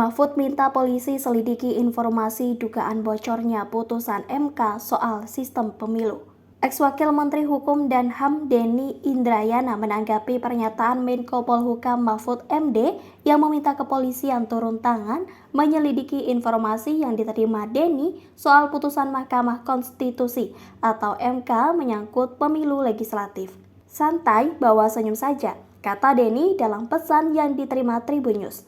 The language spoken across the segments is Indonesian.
Mahfud minta polisi selidiki informasi dugaan bocornya putusan MK soal sistem pemilu. Ex-Wakil Menteri Hukum dan HAM Denny Indrayana menanggapi pernyataan Menko Polhukam Mahfud MD yang meminta kepolisian turun tangan menyelidiki informasi yang diterima Denny soal putusan Mahkamah Konstitusi atau MK menyangkut pemilu legislatif. Santai, bawa senyum saja, kata Denny dalam pesan yang diterima Tribun News.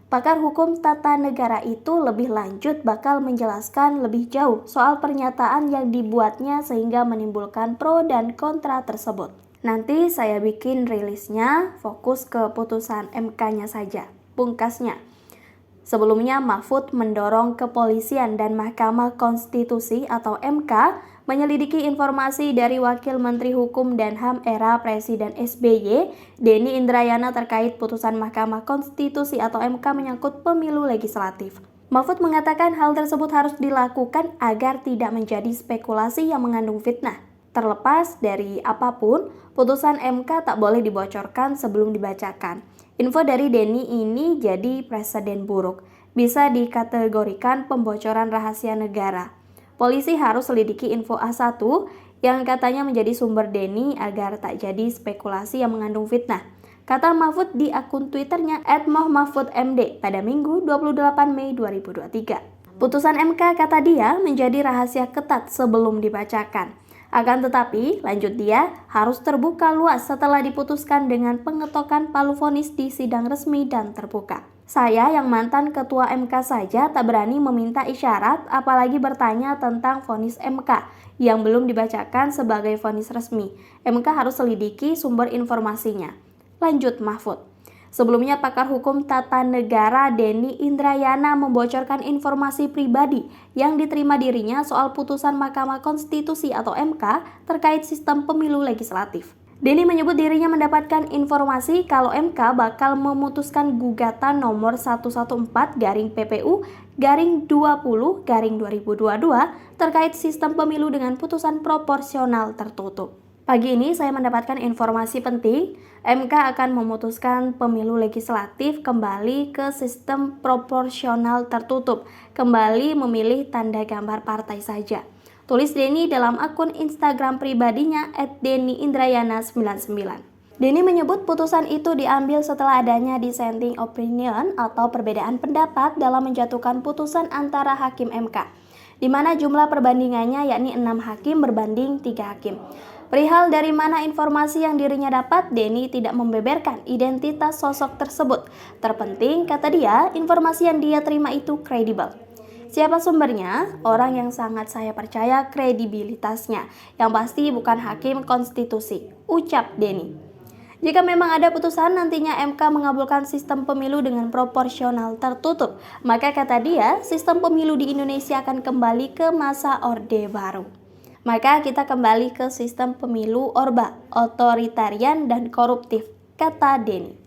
Pakar hukum tata negara itu lebih lanjut bakal menjelaskan lebih jauh soal pernyataan yang dibuatnya sehingga menimbulkan pro dan kontra tersebut. Nanti saya bikin rilisnya, fokus ke putusan MK-nya saja, pungkasnya. Sebelumnya Mahfud mendorong kepolisian dan Mahkamah Konstitusi atau MK menyelidiki informasi dari Wakil Menteri Hukum dan HAM era Presiden SBY, Denny Indrayana terkait putusan Mahkamah Konstitusi atau MK menyangkut pemilu legislatif. Mahfud mengatakan hal tersebut harus dilakukan agar tidak menjadi spekulasi yang mengandung fitnah. Terlepas dari apapun, putusan MK tak boleh dibocorkan sebelum dibacakan. Info dari Denny ini jadi presiden buruk, bisa dikategorikan pembocoran rahasia negara. Polisi harus selidiki info A1 yang katanya menjadi sumber Denny agar tak jadi spekulasi yang mengandung fitnah. Kata Mahfud di akun Twitternya @mohmahfudmd pada Minggu 28 Mei 2023. Putusan MK, kata dia, menjadi rahasia ketat sebelum dibacakan. Akan tetapi, lanjut dia, harus terbuka luas setelah diputuskan dengan pengetokan palu vonis di sidang resmi dan terbuka. Saya yang mantan ketua MK saja tak berani meminta isyarat, apalagi bertanya tentang vonis MK yang belum dibacakan sebagai vonis resmi. MK harus selidiki sumber informasinya. Lanjut Mahfud. Sebelumnya pakar hukum tata negara Denny Indrayana membocorkan informasi pribadi yang diterima dirinya soal putusan Mahkamah Konstitusi atau MK terkait sistem pemilu legislatif. Denny menyebut dirinya mendapatkan informasi kalau MK bakal memutuskan gugatan nomor 114-PPU-20-2022 terkait sistem pemilu dengan putusan proporsional tertutup. Pagi ini saya mendapatkan informasi penting, MK akan memutuskan pemilu legislatif kembali ke sistem proporsional tertutup, kembali memilih tanda gambar partai saja. Tulis Denny dalam akun Instagram pribadinya @dennyindrayana99. Denny menyebut putusan itu diambil setelah adanya dissenting opinion atau perbedaan pendapat dalam menjatuhkan putusan antara hakim MK, di mana jumlah perbandingannya yakni 6 hakim berbanding 3 hakim. Perihal dari mana informasi yang dirinya dapat, Denny tidak membeberkan identitas sosok tersebut. Terpenting, kata dia, informasi yang dia terima itu kredibel. Siapa sumbernya? Orang yang sangat saya percaya kredibilitasnya, yang pasti bukan hakim konstitusi, ucap Denny. Jika memang ada putusan nantinya MK mengabulkan sistem pemilu dengan proporsional tertutup, maka kata dia, sistem pemilu di Indonesia akan kembali ke masa Orde Baru. Maka kita kembali ke sistem pemilu Orba, otoritarian dan koruptif, kata Denny.